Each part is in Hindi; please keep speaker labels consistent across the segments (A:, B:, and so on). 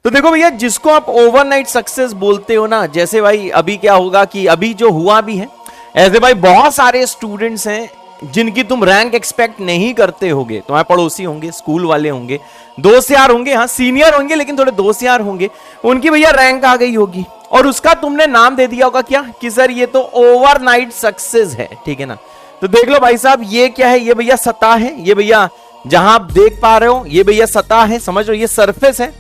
A: तो देखो भैया, जिसको आप ओवरनाइट सक्सेस बोलते हो ना, जैसे भाई अभी क्या होगा कि अभी जो हुआ भी है, ऐसे भाई बहुत सारे स्टूडेंट्स हैं जिनकी तुम रैंक एक्सपेक्ट नहीं करते होगे। तुम्हारे पड़ोसी होंगे, स्कूल वाले होंगे, दोस्त यार होंगे, हाँ सीनियर होंगे लेकिन थोड़े दोस्त यार होंगे, उनकी भैया रैंक आ गई होगी और उसका तुमने नाम दे दिया होगा क्या कि सर ये तो ओवरनाइट सक्सेस है, ठीक है ना। तो देख लो भाई साहब, ये क्या है, ये भैया सतह है, ये भैया जहां आप देख पा रहे हो ये भैया सतह है, समझ लो ये सरफेस है।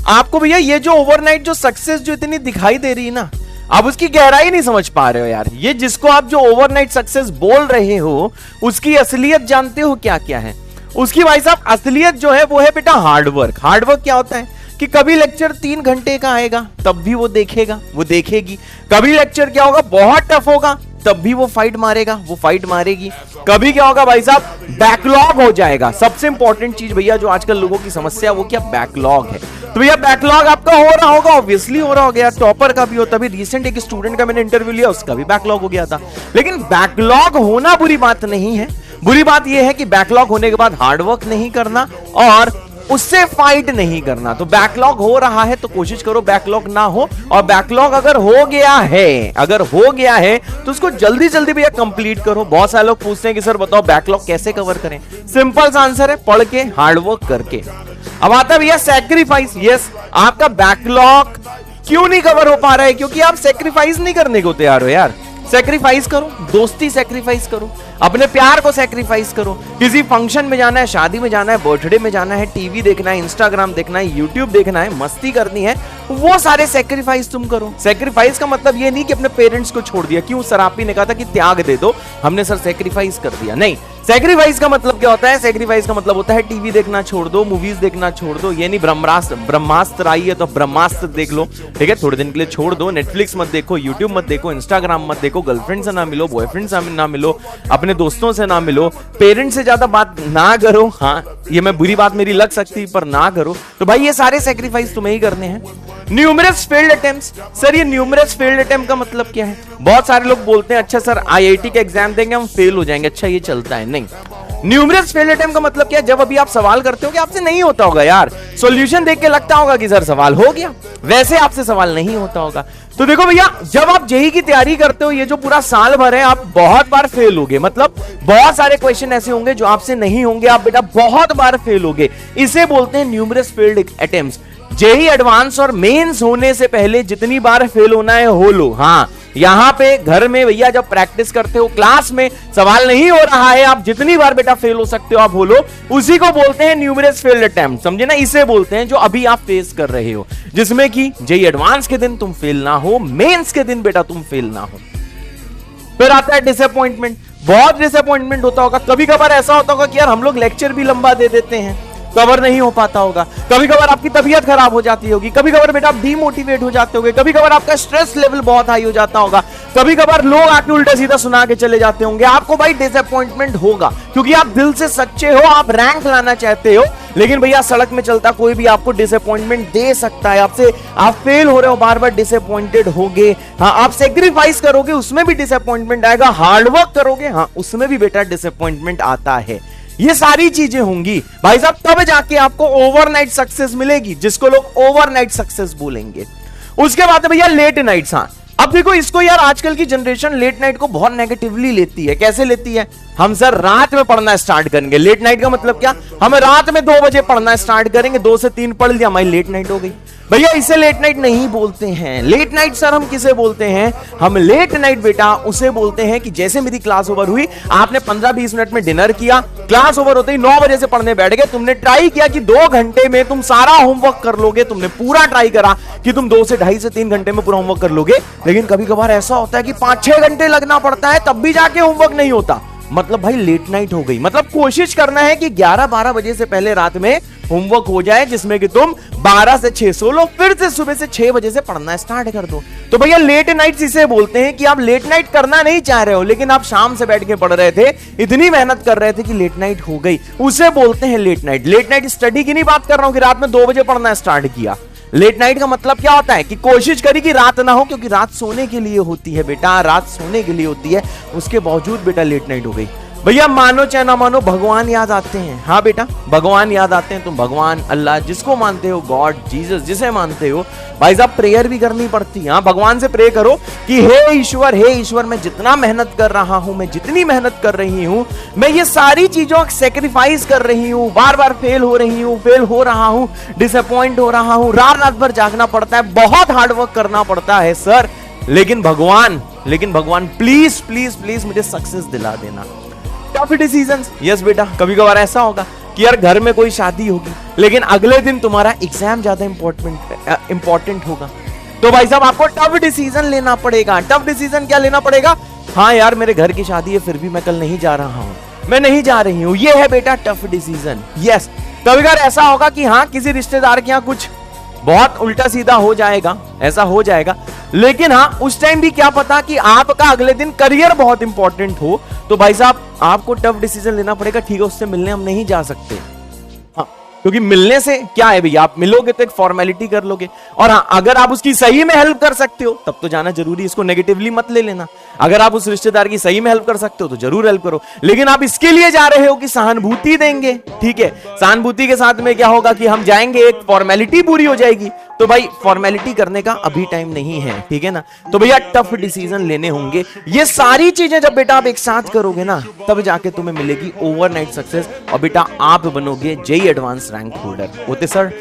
A: आपको भैया ये जो ओवरनाइट जो सक्सेस जो इतनी दिखाई दे रही है ना, आप उसकी गहराई नहीं समझ पा रहे हो यार। ये जिसको आप जो ओवरनाइट सक्सेस बोल रहे हो उसकी असलियत जानते हो क्या क्या है? उसकी भाई साहब असलियत जो है वो है बेटा हार्डवर्क। हार्डवर्क क्या होता है कि कभी लेक्चर 3 घंटे का आएगा तब भी वो देखेगा, वो देखेगी। कभी लेक्चर क्या होगा बहुत टफ होगा तब भी वो फाइट मारेगा, वो फाइट मारेगी। कभी क्या होगा भाई साहब, बैकलॉग हो जाएगा। सबसे इंपॉर्टेंट चीज भैया जो आजकल लोगों की समस्या वो क्या, बैकलॉग है। तो भैया बैकलॉग आपका हो रहा होगा, ऑब्वियसली हो रहा हो गया, टॉपर का भी हो। तभी रिसेंट एक स्टूडेंट का मैंने इंटरव्यू लिया, उसका भी बैकलॉग हो गया था। लेकिन बैकलॉग होना बुरी बात नहीं है, बुरी बात यह है कि बैकलॉग होने के बाद हार्डवर्क नहीं करना और उससे फाइट नहीं करना। तो बैकलॉग हो रहा है तो कोशिश करो बैकलॉग ना हो, और बैकलॉग अगर हो गया है तो उसको जल्दी जल्दी भैया कंप्लीट करो। बहुत सारे लोग पूछते हैं कि सर बताओ बैकलॉग कैसे कवर करें। सिंपल सा आंसर है, पढ़ के, हार्डवर्क करके। अब आता है भैया सैक्रिफाइस। यस, आपका बैकलॉग क्यों नहीं कवर हो पा रहा है? क्योंकि आप सैक्रिफाइस नहीं करने को तैयार हो यार। सैक्रिफाइस करो, दोस्ती सैक्रिफाइस करो, अपने प्यार को सैक्रिफाइस करो। किसी फंक्शन में जाना है, शादी में जाना है, बर्थडे में जाना है, टीवी देखना है, इंस्टाग्राम देखना है, यूट्यूब देखना है, मस्ती करनी है, वो सारे सैक्रिफाइस तुम करो। सैक्रिफाइस का मतलब ये नहीं कि अपने पेरेंट्स को छोड़ दिया। क्यों, सरापी ने कहा था कि त्याग दे दो, हमने सर सैक्रिफाइस कर दिया। नहीं, सैक्रिफाइस का मतलब क्या होता है? सैक्रिफाइस का मतलब होता है टीवी देखना छोड़ दो, मूवीज देखना छोड़ दो। ये नहीं ब्रह्मास्त्र आई है तो ब्रह्मास्त्र देख लो, ठीक है, थोड़े दिन के लिए छोड़ दो। नेटफ्लिक्स मत देखो, यूट्यूब मत देखो, इंस्टाग्राम मत देखो, गर्लफ्रेंड से ना मिलो, बॉयफ्रेंड से ना मिलो, अपने दोस्तों से ना मिलो, पेरेंट्स से ज्यादा बात ना करो। हाँ, ये मैं बुरी बात मेरी लग सकती पर ना करो। तो भाई ये सारे सैक्रिफाइस तुम्हें ही करने हैं। Numerous failed attempts. सर ये न्यूमरस फेल्ड अटेम्प्ट का मतलब क्या है? बहुत सारे लोग बोलते हैं अच्छा सर आईआईटी का एग्जाम देंगे हम फेल हो जाएंगे। अच्छा ये चलता है? नहीं। न्यूमरस फेल्ड अटेम्प्ट का मतलब क्या है? जब अभी आप सवाल करते हो कि आपसे नहीं होता होगा यार, सॉल्यूशन देख के लगता होगा कि सर सवाल हो गया, वैसे आपसे सवाल नहीं होता होगा। तो देखो भैया, जब आप जेईई की तैयारी करते हो, ये जो पूरा साल भर है, आप बहुत बार फेल होगे। मतलब बहुत सारे क्वेश्चन ऐसे होंगे जो आपसे नहीं होंगे, आप बेटा बहुत बार फेल होगे। इसे बोलते हैं numerous failed attempts. JEE advance और मेंस होने से पहले जितनी बार फेल होना है हो लो। हाँ, यहां पे घर में भैया जब प्रैक्टिस करते हो, क्लास में सवाल नहीं हो रहा है, आप जितनी बार बेटा फेल हो सकते हो आप हो लो। उसी को बोलते हैं न्यूमरस फेल्ड अटेम्प्ट, समझे ना? इसे बोलते हैं जो अभी आप फेस कर रहे हो, जिसमें कि जेईई एडवांस के दिन तुम फेल ना हो, मेंस के दिन बेटा तुम फेल ना हो। फिर आता है डिसअपॉइंटमेंट। बहुत डिसअपॉइंटमेंट होता होगा। कभी कभार ऐसा होता होगा कि यार हम लोग लेक्चर भी लंबा दे देते हैं, कवर नहीं हो पाता होगा। कभी कभार आपकी तबीयत खराब हो जाती होगी, कभी कभार बेटा आप डीमोटिवेट हो जाते होंगे, कभी कभार आपका स्ट्रेस लेवल बहुत हाई हो जाता होगा, कभी कभार लोग आके उल्टा सीधा सुना के चले जाते होंगे। आपको भाई डिसअपॉइंटमेंट होगा क्योंकि आप दिल से सच्चे हो, आप रैंक लाना चाहते हो। लेकिन भैया सड़क में चलता कोई भी आपको डिसअपॉइंटमेंट दे सकता है। आपसे आप फेल हो रहे हो, बार बार डिसअपॉइंटेड होगे। हाँ, आप सेक्रीफाइस करोगे उसमें भी डिसअपॉइंटमेंट आएगा, हार्डवर्क करोगे हाँ उसमें भी बेटा डिसअपॉइंटमेंट आता है। ये सारी चीजें होंगी भाई साहब, तब जाके आपको ओवरनाइट सक्सेस मिलेगी, जिसको लोग ओवरनाइट सक्सेस बोलेंगे। उसके बाद भैया लेट नाइट्स। हाँ, अब देखो इसको यार आजकल की जनरेशन लेट नाइट को बहुत नेगेटिवली लेती है। कैसे लेती है? हम सर रात में पढ़ना स्टार्ट करेंगे। लेट नाइट का मतलब क्या? हम रात में 2 बजे पढ़ना स्टार्ट करेंगे, 2 से 3 पढ़ लिया, हमारी लेट नाइट हो गई। भैया इसे लेट नाइट नहीं बोलते हैं। लेट नाइट सर हम किसे बोलते हैं? हम लेट नाइट बेटा उसे बोलते हैं कि जैसे मेरी क्लास ओवर हुई, आपने 15-20 मिनट में डिनर किया, क्लास ओवर होते ही 9 बजे से पढ़ने बैठ गए, तुमने ट्राई किया कि 2 घंटे में तुम सारा होमवर्क कर लोगे, तुमने पूरा ट्राई करा कि तुम 2 से 2.5 से 3 घंटे में पूरा होमवर्क कर लोगे। लेकिन कभी कभार ऐसा होता है कि 5-6 घंटे लगना पड़ता है, तब भी जाके होमवर्क नहीं होता। मतलब भाई लेट नाइट हो गई। मतलब कोशिश करना है कि 11-12 बजे से पहले रात में होमवर्क हो जाए, जिसमें कि तुम 12 से 6 सो लो, फिर से सुबह से 6 बजे से पढ़ना स्टार्ट कर दो। तो भैया लेट नाइट्स इसे बोलते हैं कि आप लेट नाइट करना नहीं चाह रहे हो, लेकिन आप शाम से बैठ के पढ़ रहे थे, इतनी मेहनत कर रहे थे कि लेट नाइट हो गई, उसे बोलते हैं late night. Late night study की नहीं बात कर रहा हूं कि रात में 2 बजे पढ़ना स्टार्ट किया। लेट नाइट का मतलब क्या होता है कि कोशिश करी कि रात ना हो, क्योंकि रात सोने के लिए होती है बेटा, रात सोने के लिए होती है, उसके बावजूद बेटा लेट नाइट हो गई। भैया मानो चाहे ना मानो भगवान याद आते हैं। हाँ बेटा, भगवान याद आते हैं। तुम भगवान, अल्लाह, जिसको मानते हो, गॉड, जीसस, जिसे मानते हो, भाई साहब प्रेयर भी करनी पड़ती है। हाँ, भगवान से प्रे करो कि हे ईश्वर, मैं जितना मेहनत कर रहा हूं, मैं जितनी मेहनत कर रही हूं, मैं ये सारी चीजों का सेक्रीफाइस कर रही हूं, बार बार फेल हो रही हूं, फेल हो रहा हूं, डिसअपॉइंट हो रहा हूं, रात रात भर जागना पड़ता है, बहुत हार्डवर्क करना पड़ता है सर, लेकिन भगवान प्लीज प्लीज प्लीज मुझे सक्सेस दिला देना। टफ डिसीजंस, यस बेटा, कभी कभार ऐसा होगा कि यार घर में कोई शादी होगी, लेकिन अगले दिन तुम्हारा एग्जाम ज्यादा इंपॉर्टेंट होगा, तो भाई साहब आपको टफ डिसीजन लेना पड़ेगा। टफ डिसीजन क्या लेना पड़ेगा? हाँ यार, मेरे घर की शादी है, फिर भी मैं कल नहीं जा रहा हूं, मैं नहीं जा रही हूं, ये है बेटा टफ डिसीजन। यस, कभी कभार ऐसा होगा कि हाँ किसी रिश्तेदार के यहाँ कुछ बहुत उल्टा सीधा हो जाएगा, ऐसा हो जाएगा, लेकिन हाँ उस टाइम भी क्या पता कि आपका अगले दिन करियर बहुत इंपॉर्टेंट हो, तो भाई साहब आपको टफ डिसीजन लेना पड़ेगा। ठीक है, उससे मिलने हम नहीं जा सकते, हाँ, क्योंकि मिलने से क्या है भैया, आप मिलोगे तो एक फॉर्मेलिटी कर लोगे, और हाँ अगर आप उसकी सही में हेल्प कर सकते हो तब तो जाना जरूरी, इसको नेगेटिवली मत ले लेना। अगर आप उस रिश्तेदार की सही में हेल्प कर सकते हो तो जरूर हेल्प करो, लेकिन आप इसके लिए जा रहे हो कि सहानुभूति देंगे, ठीक है, सहानुभूति के साथ में क्या होगा कि हम जाएंगे, एक फॉर्मेलिटी पूरी हो जाएगी, तो भाई फॉर्मेलिटी करने का अभी टाइम नहीं है, ठीक है ना। तो भैया टफ डिसीजन लेने होंगे, ये सारी चीजें जब बेटा आप एक साथ करोगे ना, तब जाके तुम्हें मिलेगी ओवरनाइट सक्सेस, और बेटा आप बनोगे जेईई एडवांस रैंक होल्डर। होते सर